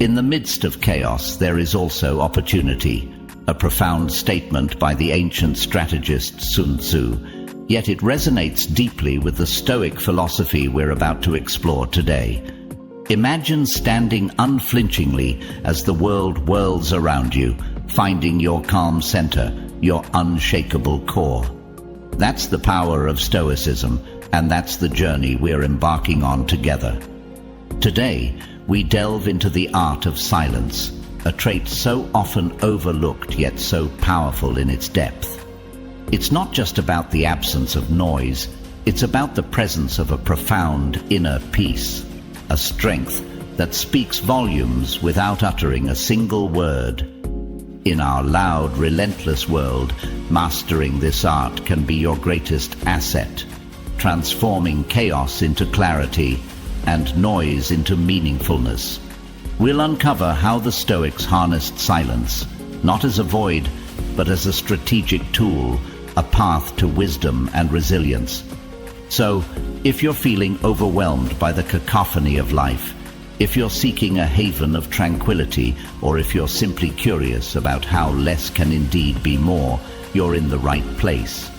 In the midst of chaos, there is also opportunity, a profound statement by the ancient strategist Sun Tzu, yet it resonates deeply with the Stoic philosophy we're about to explore today. Imagine standing unflinchingly as the world whirls around you, finding your calm center, your unshakable core. That's the power of Stoicism, and that's the journey we're embarking on together. Today, we delve into the art of silence, a trait so often overlooked yet so powerful in its depth. It's not just about the absence of noise, it's about the presence of a profound inner peace, a strength that speaks volumes without uttering a single word. In our loud, relentless world, mastering this art can be your greatest asset, transforming chaos into clarity and noise into meaningfulness. We'll uncover how the Stoics harnessed silence, not as a void, but as a strategic tool, a path to wisdom and resilience. So, if you're feeling overwhelmed by the cacophony of life, if you're seeking a haven of tranquility, or if you're simply curious about how less can indeed be more, you're in the right place.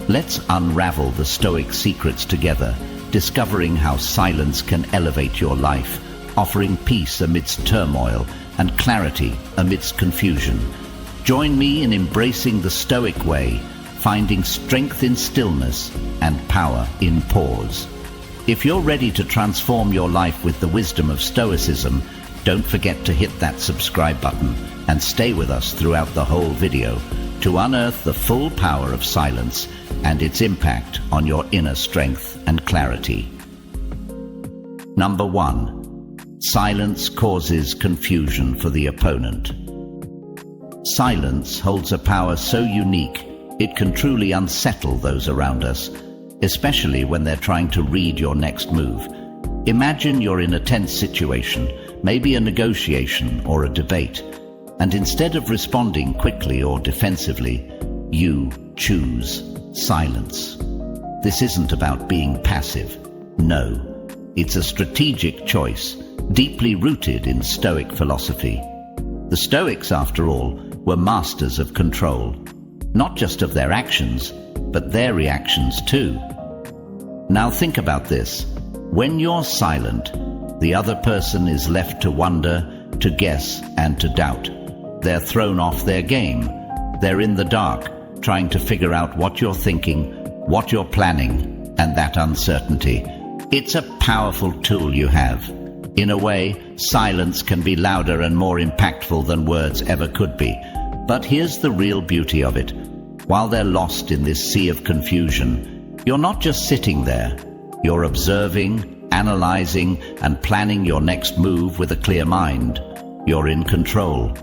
Let's unravel the Stoic secrets together, discovering how silence can elevate your life, offering peace amidst turmoil and clarity amidst confusion. Join me in embracing the Stoic way, finding strength in stillness and power in pause. If you're ready to transform your life with the wisdom of Stoicism, don't forget to hit that subscribe button and stay with us throughout the whole video to unearth the full power of silence and its impact on your inner strength and clarity. Number 1. Silence causes confusion for the opponent. Silence holds a power so unique, it can truly unsettle those around us, especially when they're trying to read your next move. Imagine you're in a tense situation, maybe a negotiation or a debate, and instead of responding quickly or defensively, you choose silence. This isn't about being passive. No, it's a strategic choice, deeply rooted in Stoic philosophy. The Stoics, after all, were masters of control, not just of their actions, but their reactions too. Now think about this. When you're silent, the other person is left to wonder, to guess, and to doubt. They're thrown off their game. They're in the dark, trying to figure out what you're thinking, what you're planning, and that uncertainty. It's a powerful tool you have. In a way, silence can be louder and more impactful than words ever could be. But here's the real beauty of it. While they're lost in this sea of confusion, you're not just sitting there. You're observing, analyzing, and planning your next move with a clear mind. You're in control.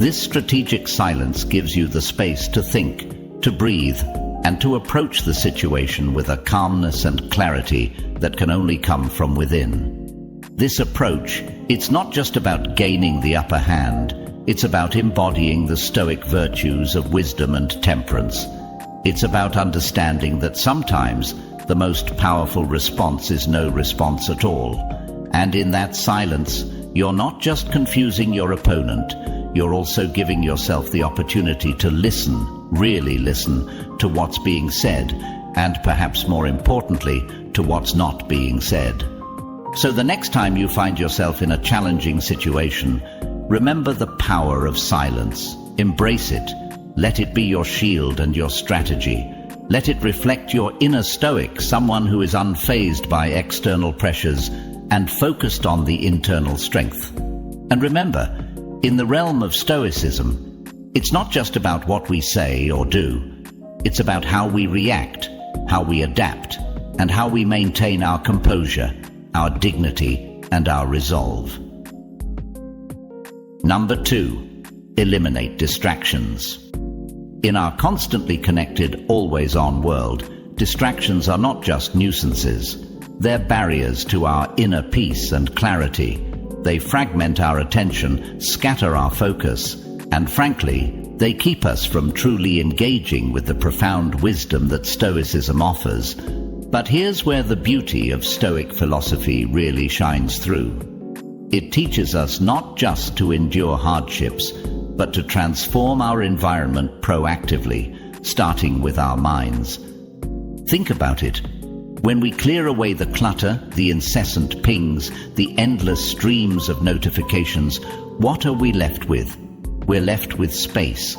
This strategic silence gives you the space to think, to breathe, and to approach the situation with a calmness and clarity that can only come from within. This approach, it's not just about gaining the upper hand, it's about embodying the Stoic virtues of wisdom and temperance. It's about understanding that sometimes the most powerful response is no response at all. And in that silence, you're not just confusing your opponent, you're also giving yourself the opportunity to listen, really listen, to what's being said, and perhaps more importantly, to what's not being said. So the next time you find yourself in a challenging situation, remember the power of silence. Embrace it. Let it be your shield and your strategy. Let it reflect your inner Stoic, someone who is unfazed by external pressures and focused on the internal strength. And remember, in the realm of Stoicism, it's not just about what we say or do. It's about how we react, how we adapt, and how we maintain our composure, our dignity, and our resolve. Number 2, eliminate distractions. In our constantly connected, always-on world, distractions are not just nuisances. They're barriers to our inner peace and clarity. They fragment our attention, scatter our focus, and frankly, they keep us from truly engaging with the profound wisdom that Stoicism offers. But here's where the beauty of Stoic philosophy really shines through. It teaches us not just to endure hardships, but to transform our environment proactively, starting with our minds. Think about it. When we clear away the clutter, the incessant pings, the endless streams of notifications, what are we left with? We're left with space.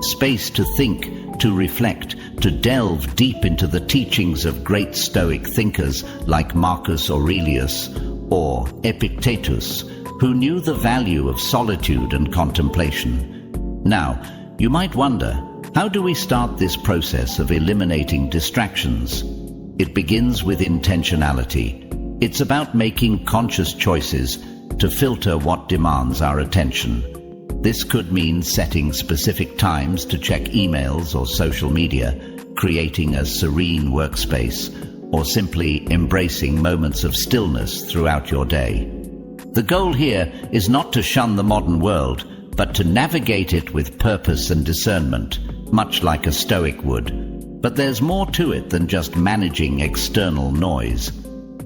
Space to think, to reflect, to delve deep into the teachings of great Stoic thinkers like Marcus Aurelius or Epictetus, who knew the value of solitude and contemplation. Now, you might wonder, how do we start this process of eliminating distractions? It begins with intentionality. It's about making conscious choices to filter what demands our attention. This could mean setting specific times to check emails or social media, creating a serene workspace, or simply embracing moments of stillness throughout your day. The goal here is not to shun the modern world, but to navigate it with purpose and discernment, much like a Stoic would. But there's more to it than just managing external noise.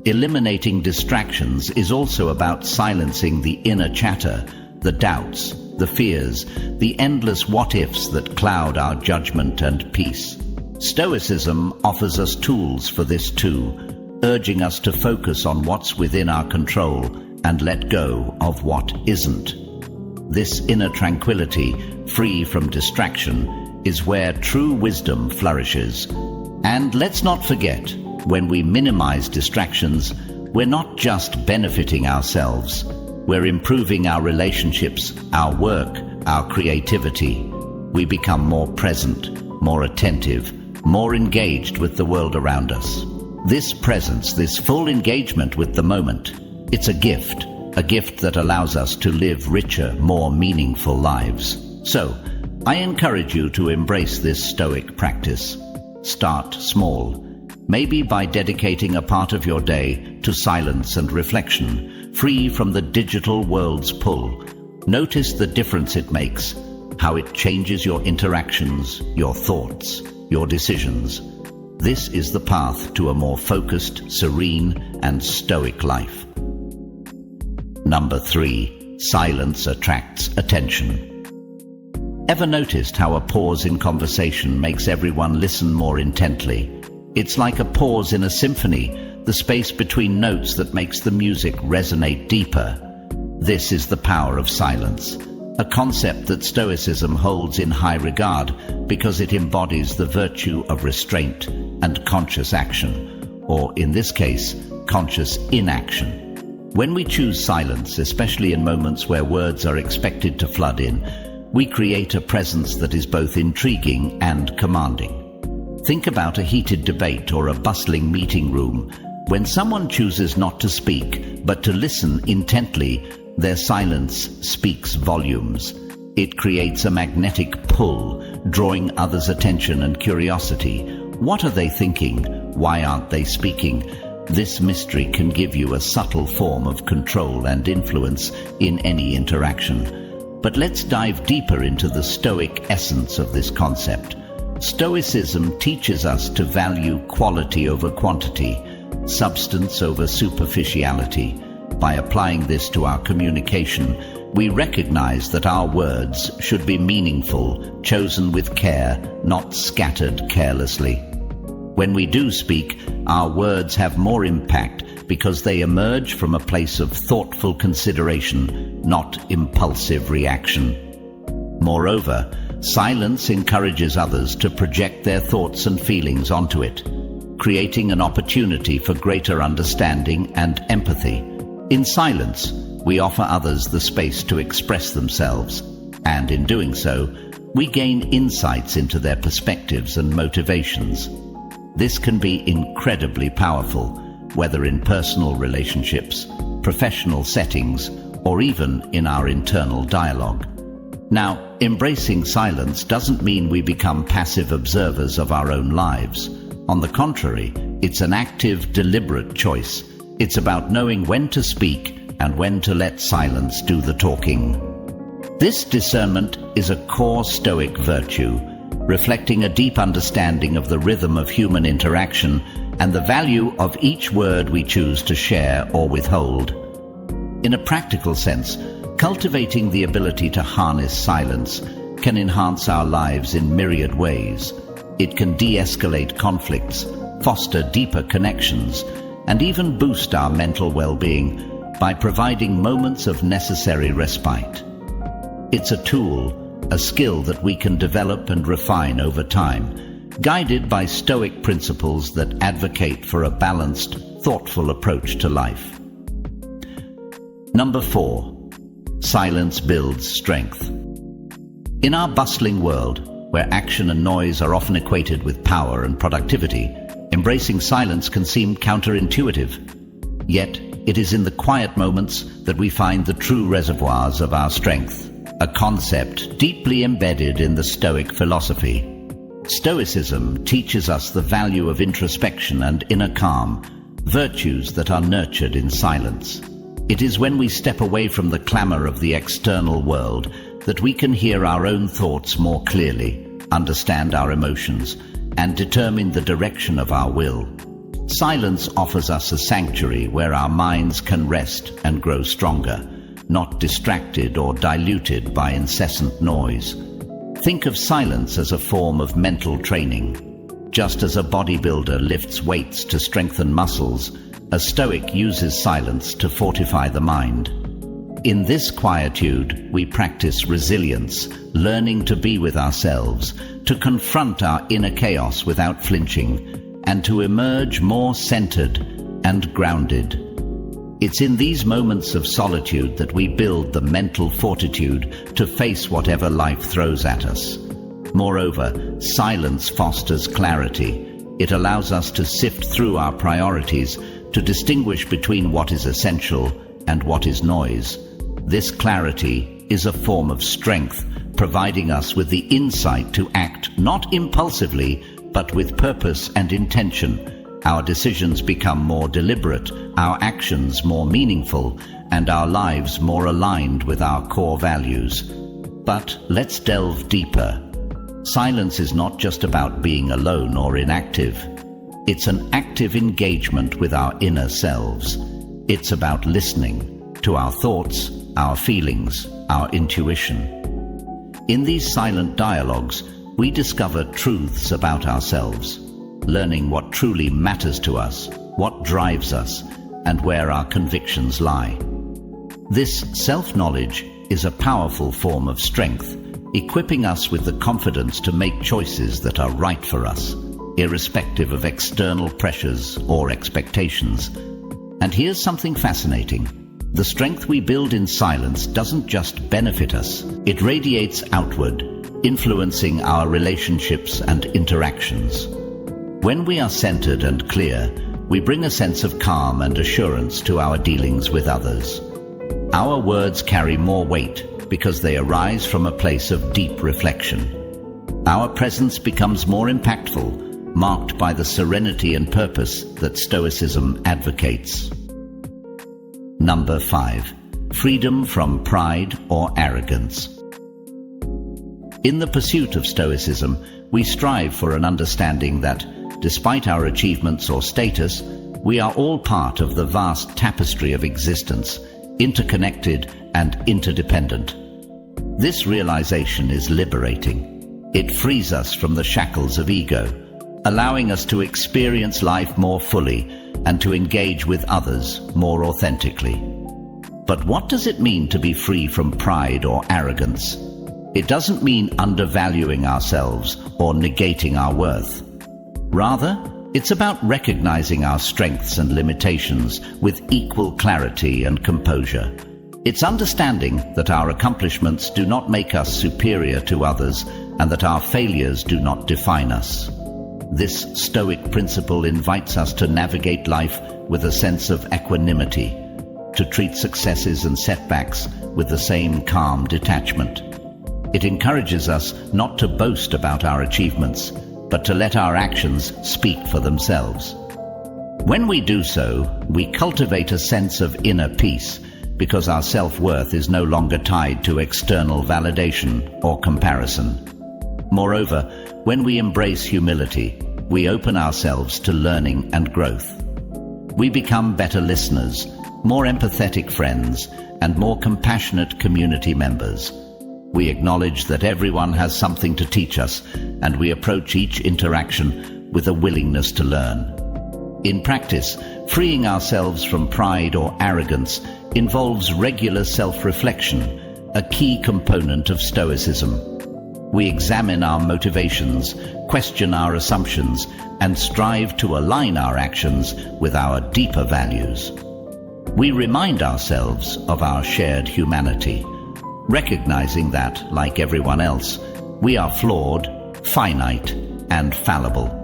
Eliminating distractions is also about silencing the inner chatter, the doubts, the fears, the endless what-ifs that cloud our judgment and peace. Stoicism offers us tools for this too, urging us to focus on what's within our control and let go of what isn't. This inner tranquility, free from distraction, is where true wisdom flourishes. And let's not forget, when we minimize distractions, we're not just benefiting ourselves. We're improving our relationships, our work, our creativity. We become more present, more attentive, more engaged with the world around us. This presence, this full engagement with the moment, it's a gift that allows us to live richer, more meaningful lives. So, I encourage you to embrace this Stoic practice. Start small, maybe by dedicating a part of your day to silence and reflection, free from the digital world's pull. Notice the difference it makes, how it changes your interactions, your thoughts, your decisions. This is the path to a more focused, serene, and Stoic life. Number 3. Silence attracts attention. Ever noticed how a pause in conversation makes everyone listen more intently? It's like a pause in a symphony, the space between notes that makes the music resonate deeper. This is the power of silence, a concept that Stoicism holds in high regard because it embodies the virtue of restraint and conscious action, or in this case, conscious inaction. When we choose silence, especially in moments where words are expected to flood in, we create a presence that is both intriguing and commanding. Think about a heated debate or a bustling meeting room. When someone chooses not to speak, but to listen intently, their silence speaks volumes. It creates a magnetic pull, drawing others' attention and curiosity. What are they thinking? Why aren't they speaking? This mystery can give you a subtle form of control and influence in any interaction. But let's dive deeper into the Stoic essence of this concept. Stoicism teaches us to value quality over quantity, substance over superficiality. By applying this to our communication, we recognize that our words should be meaningful, chosen with care, not scattered carelessly. When we do speak, our words have more impact because they emerge from a place of thoughtful consideration, not impulsive reaction. Moreover, silence encourages others to project their thoughts and feelings onto it, creating an opportunity for greater understanding and empathy. In silence, we offer others the space to express themselves, and in doing so, we gain insights into their perspectives and motivations. This can be incredibly powerful, whether in personal relationships, professional settings, or even in our internal dialogue. Now, embracing silence doesn't mean we become passive observers of our own lives. On the contrary, it's an active, deliberate choice. It's about knowing when to speak and when to let silence do the talking. This discernment is a core Stoic virtue, reflecting a deep understanding of the rhythm of human interaction and the value of each word we choose to share or withhold. In a practical sense, cultivating the ability to harness silence can enhance our lives in myriad ways. It can de-escalate conflicts, foster deeper connections, and even boost our mental well-being by providing moments of necessary respite. It's a tool, a skill that we can develop and refine over time, guided by Stoic principles that advocate for a balanced, thoughtful approach to life. Number 4. Silence builds strength. In our bustling world, where action and noise are often equated with power and productivity, embracing silence can seem counterintuitive. Yet, it is in the quiet moments that we find the true reservoirs of our strength, a concept deeply embedded in the Stoic philosophy. Stoicism teaches us the value of introspection and inner calm, virtues that are nurtured in silence. It is when we step away from the clamor of the external world that we can hear our own thoughts more clearly, understand our emotions, and determine the direction of our will. Silence offers us a sanctuary where our minds can rest and grow stronger, not distracted or diluted by incessant noise. Think of silence as a form of mental training. Just as a bodybuilder lifts weights to strengthen muscles, a Stoic uses silence to fortify the mind. In this quietude, we practice resilience, learning to be with ourselves, to confront our inner chaos without flinching, and to emerge more centered and grounded. It's in these moments of solitude that we build the mental fortitude to face whatever life throws at us. Moreover, silence fosters clarity. It allows us to sift through our priorities, to distinguish between what is essential and what is noise. This clarity is a form of strength, providing us with the insight to act not impulsively, but with purpose and intention. Our decisions become more deliberate, our actions more meaningful, and our lives more aligned with our core values. But let's delve deeper. Silence is not just about being alone or inactive. It's an active engagement with our inner selves. It's about listening to our thoughts, our feelings, our intuition. In these silent dialogues, we discover truths about ourselves, learning what truly matters to us, what drives us, and where our convictions lie. This self-knowledge is a powerful form of strength, equipping us with the confidence to make choices that are right for us, irrespective of external pressures or expectations. And here's something fascinating. The strength we build in silence doesn't just benefit us, it radiates outward, influencing our relationships and interactions. When we are centered and clear, we bring a sense of calm and assurance to our dealings with others. Our words carry more weight because they arise from a place of deep reflection. Our presence becomes more impactful, marked by the serenity and purpose that Stoicism advocates. Number 5. Freedom from pride or arrogance. In the pursuit of Stoicism, we strive for an understanding that, despite our achievements or status, we are all part of the vast tapestry of existence, interconnected and interdependent. This realization is liberating. It frees us from the shackles of ego, allowing us to experience life more fully and to engage with others more authentically. But what does it mean to be free from pride or arrogance? It doesn't mean undervaluing ourselves or negating our worth. Rather, it's about recognizing our strengths and limitations with equal clarity and composure. It's understanding that our accomplishments do not make us superior to others and that our failures do not define us. This Stoic principle invites us to navigate life with a sense of equanimity, to treat successes and setbacks with the same calm detachment. It encourages us not to boast about our achievements, but to let our actions speak for themselves. When we do so, we cultivate a sense of inner peace, because our self-worth is no longer tied to external validation or comparison. Moreover, when we embrace humility, we open ourselves to learning and growth. We become better listeners, more empathetic friends, and more compassionate community members. We acknowledge that everyone has something to teach us, and we approach each interaction with a willingness to learn. In practice, freeing ourselves from pride or arrogance involves regular self-reflection, a key component of Stoicism. We examine our motivations, question our assumptions, and strive to align our actions with our deeper values. We remind ourselves of our shared humanity, recognizing that, like everyone else, we are flawed, finite, and fallible.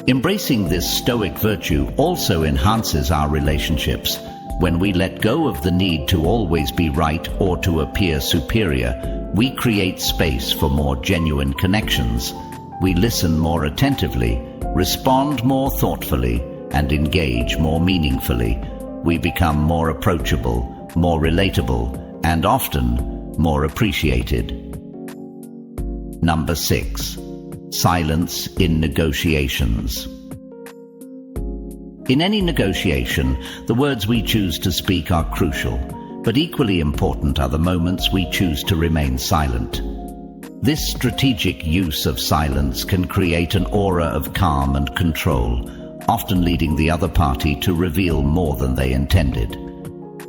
Embracing this Stoic virtue also enhances our relationships. When we let go of the need to always be right or to appear superior, we create space for more genuine connections. We listen more attentively, respond more thoughtfully, and engage more meaningfully. We become more approachable, more relatable, and often more appreciated. Number 6. Silence in negotiations. In any negotiation, the words we choose to speak are crucial, but equally important are the moments we choose to remain silent. This strategic use of silence can create an aura of calm and control, often leading the other party to reveal more than they intended.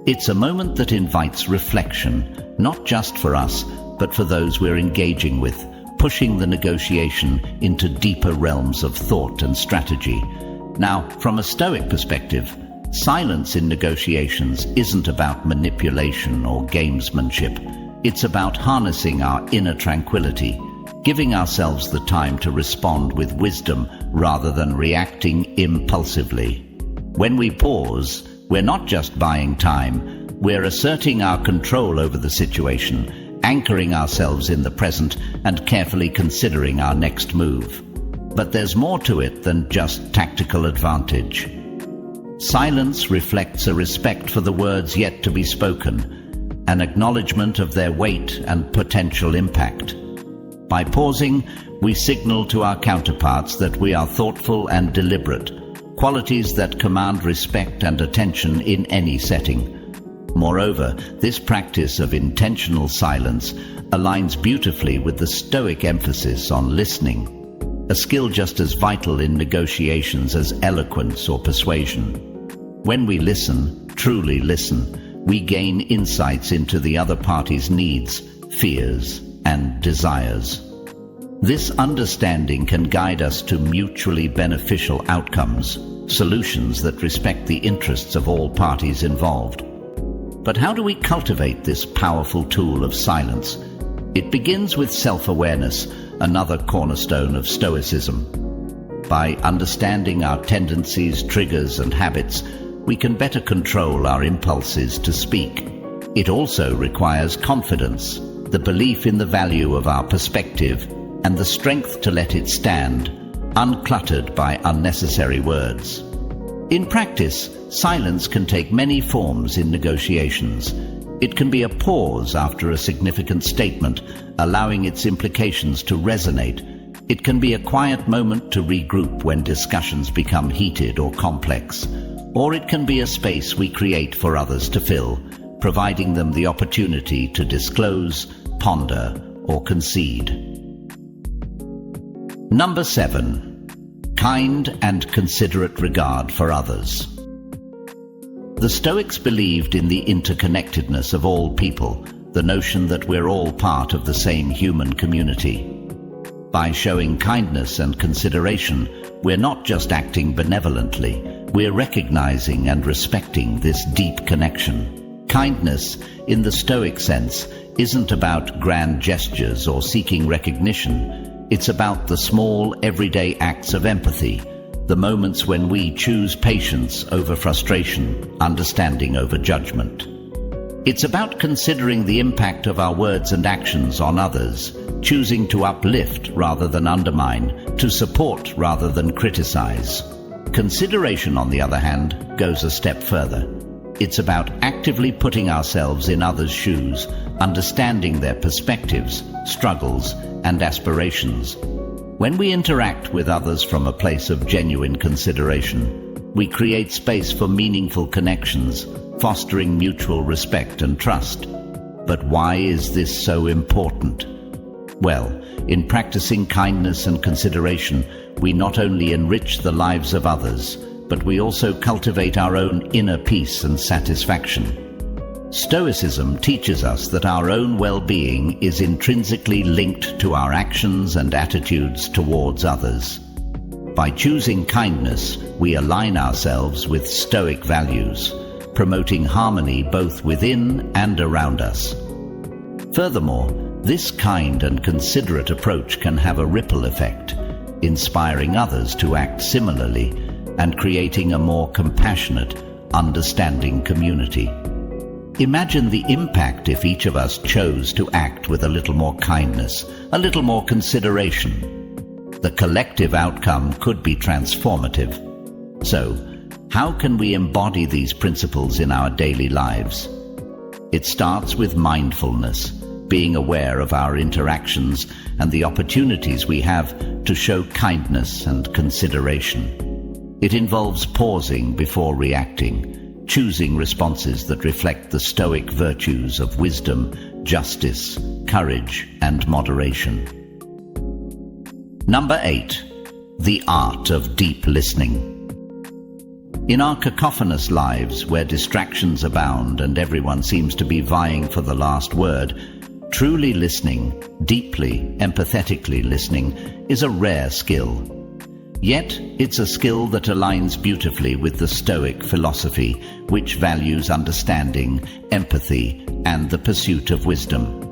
It's a moment that invites reflection, not just for us, but for those we're engaging with, pushing the negotiation into deeper realms of thought and strategy. Now, from a Stoic perspective, silence in negotiations isn't about manipulation or gamesmanship. It's about harnessing our inner tranquility, giving ourselves the time to respond with wisdom rather than reacting impulsively. When we pause, we're not just buying time, we're asserting our control over the situation, anchoring ourselves in the present, and carefully considering our next move. But there's more to it than just tactical advantage. Silence reflects a respect for the words yet to be spoken, an acknowledgement of their weight and potential impact. By pausing, we signal to our counterparts that we are thoughtful and deliberate, qualities that command respect and attention in any setting. Moreover, this practice of intentional silence aligns beautifully with the Stoic emphasis on listening, a skill just as vital in negotiations as eloquence or persuasion. When we listen, truly listen, we gain insights into the other party's needs, fears, and desires. This understanding can guide us to mutually beneficial outcomes, solutions that respect the interests of all parties involved. But how do we cultivate this powerful tool of silence? It begins with self-awareness, another cornerstone of Stoicism. By understanding our tendencies, triggers, and habits, we can better control our impulses to speak. It also requires confidence, the belief in the value of our perspective, and the strength to let it stand, uncluttered by unnecessary words. In practice, silence can take many forms in negotiations. It can be a pause after a significant statement, allowing its implications to resonate. It can be a quiet moment to regroup when discussions become heated or complex. Or it can be a space we create for others to fill, providing them the opportunity to disclose, ponder, or concede. Number 7. Kind and considerate regard for others. The Stoics believed in the interconnectedness of all people, the notion that we're all part of the same human community. By showing kindness and consideration, we're not just acting benevolently, we're recognizing and respecting this deep connection. Kindness, in the Stoic sense, isn't about grand gestures or seeking recognition. It's about the small, everyday acts of empathy, the moments when we choose patience over frustration, understanding over judgment. It's about considering the impact of our words and actions on others, choosing to uplift rather than undermine, to support rather than criticize. Consideration, on the other hand, goes a step further. It's about actively putting ourselves in others' shoes, understanding their perspectives, struggles, and aspirations. When we interact with others from a place of genuine consideration, we create space for meaningful connections, fostering mutual respect and trust. But why is this so important? Well, in practicing kindness and consideration, we not only enrich the lives of others, but we also cultivate our own inner peace and satisfaction. Stoicism teaches us that our own well-being is intrinsically linked to our actions and attitudes towards others. By choosing kindness, we align ourselves with Stoic values, promoting harmony both within and around us. Furthermore, this kind and considerate approach can have a ripple effect, inspiring others to act similarly and creating a more compassionate, understanding community. Imagine the impact if each of us chose to act with a little more kindness, a little more consideration. The collective outcome could be transformative. So, how can we embody these principles in our daily lives? It starts with mindfulness, being aware of our interactions and the opportunities we have to show kindness and consideration. It involves pausing before reacting, choosing responses that reflect the Stoic virtues of wisdom, justice, courage, and moderation. Number 8. The art of deep listening. In our cacophonous lives, where distractions abound and everyone seems to be vying for the last word, truly listening, deeply, empathetically listening, is a rare skill. Yet, it's a skill that aligns beautifully with the Stoic philosophy, which values understanding, empathy, and the pursuit of wisdom.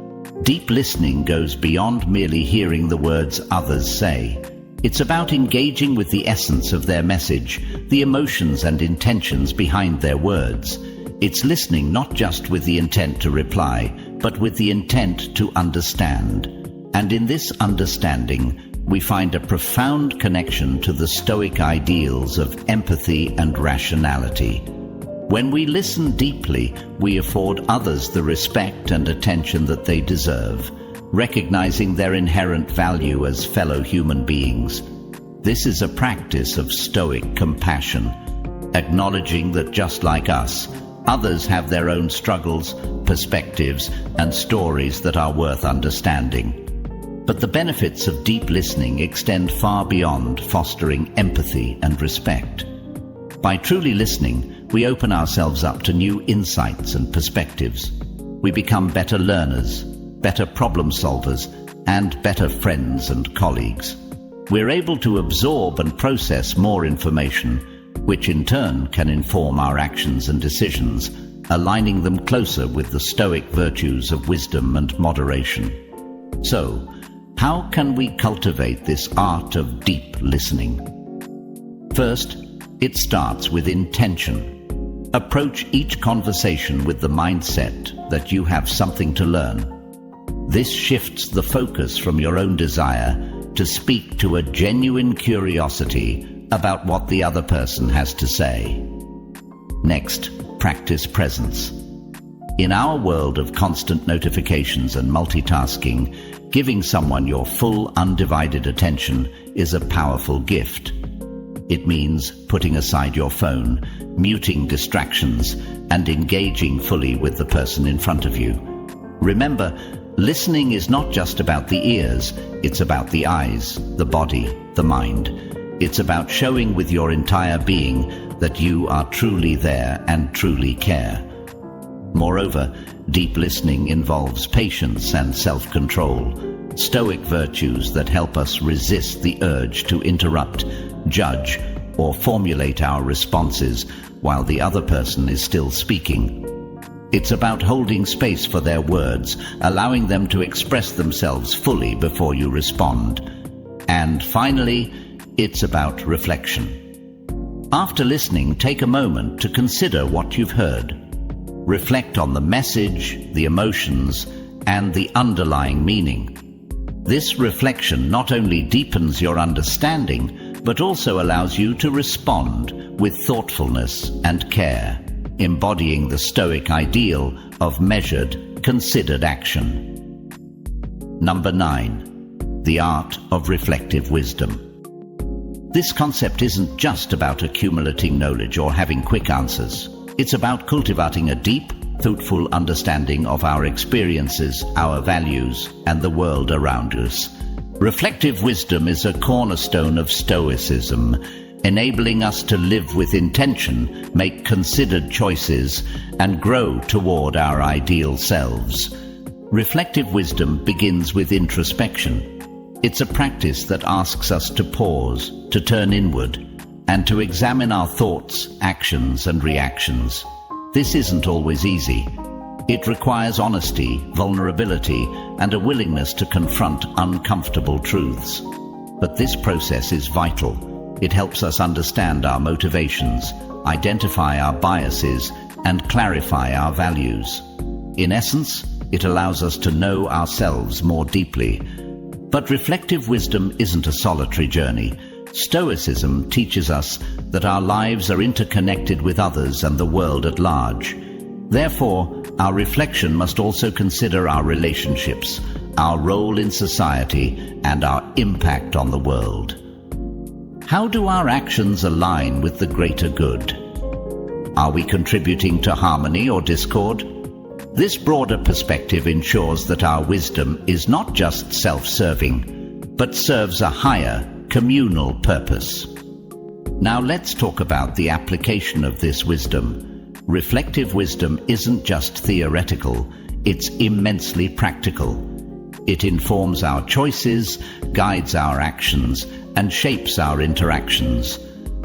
Deep listening goes beyond merely hearing the words others say. It's about engaging with the essence of their message, the emotions and intentions behind their words. It's listening not just with the intent to reply, but with the intent to understand. And in this understanding, we find a profound connection to the Stoic ideals of empathy and rationality. When we listen deeply, we afford others the respect and attention that they deserve, recognizing their inherent value as fellow human beings. This is a practice of Stoic compassion, acknowledging that just like us, others have their own struggles, perspectives, and stories that are worth understanding. But the benefits of deep listening extend far beyond fostering empathy and respect. By truly listening, we open ourselves up to new insights and perspectives. We become better learners, better problem solvers, and better friends and colleagues. We're able to absorb and process more information, which in turn can inform our actions and decisions, aligning them closer with the Stoic virtues of wisdom and moderation. So, how can we cultivate this art of deep listening? First, it starts with intention. Approach each conversation with the mindset that you have something to learn. This shifts the focus from your own desire to speak to a genuine curiosity about what the other person has to say. Next, practice presence. In our world of constant notifications and multitasking, giving someone your full, undivided attention is a powerful gift. It means putting aside your phone, muting distractions, and engaging fully with the person in front of you. Remember, listening is not just about the ears, it's about the eyes, the body, the mind. It's about showing with your entire being that you are truly there and truly care. Moreover, deep listening involves patience and self-control, Stoic virtues that help us resist the urge to interrupt, judge, or formulate our responses while the other person is still speaking. It's about holding space for their words, allowing them to express themselves fully before you respond. And finally, it's about reflection. After listening, take a moment to consider what you've heard. Reflect on the message, the emotions, and the underlying meaning. This reflection not only deepens your understanding, but also allows you to respond with thoughtfulness and care, embodying the Stoic ideal of measured, considered action. Number 9. The art of reflective wisdom. This concept isn't just about accumulating knowledge or having quick answers. It's about cultivating a deep, thoughtful understanding of our experiences, our values, and the world around us. Reflective wisdom is a cornerstone of Stoicism, enabling us to live with intention, make considered choices, and grow toward our ideal selves. Reflective wisdom begins with introspection. It's a practice that asks us to pause, to turn inward, and to examine our thoughts, actions, and reactions. This isn't always easy. It requires honesty, vulnerability, and a willingness to confront uncomfortable truths. But this process is vital. It helps us understand our motivations, identify our biases, and clarify our values. In essence, it allows us to know ourselves more deeply. But reflective wisdom isn't a solitary journey. Stoicism teaches us that our lives are interconnected with others and the world at large. Therefore, our reflection must also consider our relationships, our role in society, and our impact on the world. How do our actions align with the greater good? Are we contributing to harmony or discord? This broader perspective ensures that our wisdom is not just self-serving, but serves a higher, communal purpose. Now let's talk about the application of this wisdom. Reflective wisdom isn't just theoretical, it's immensely practical. It informs our choices, guides our actions, and shapes our interactions.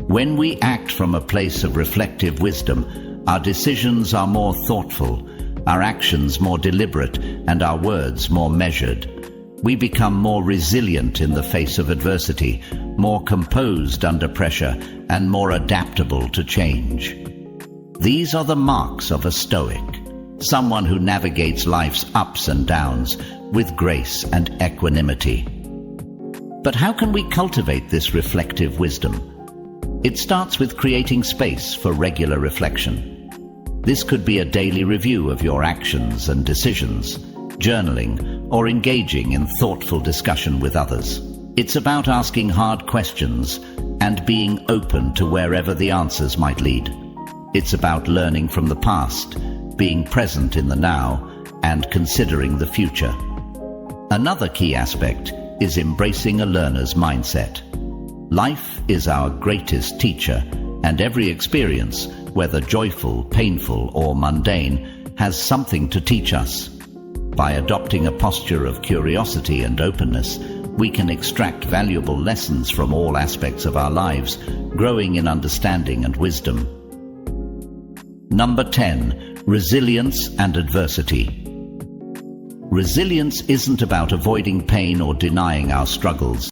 When we act from a place of reflective wisdom, our decisions are more thoughtful, our actions more deliberate, and our words more measured. We become more resilient in the face of adversity, more composed under pressure, and more adaptable to change. These are the marks of a Stoic, someone who navigates life's ups and downs with grace and equanimity. But how can we cultivate this reflective wisdom? It starts with creating space for regular reflection. This could be a daily review of your actions and decisions, journaling, or engaging in thoughtful discussion with others. It's about asking hard questions and being open to wherever the answers might lead. It's about learning from the past, being present in the now, and considering the future. Another key aspect is embracing a learner's mindset. Life is our greatest teacher, and every experience, whether joyful, painful, or mundane, has something to teach us. By adopting a posture of curiosity and openness, we can extract valuable lessons from all aspects of our lives, growing in understanding and wisdom. Number 10. Resilience and adversity. Resilience isn't about avoiding pain or denying our struggles.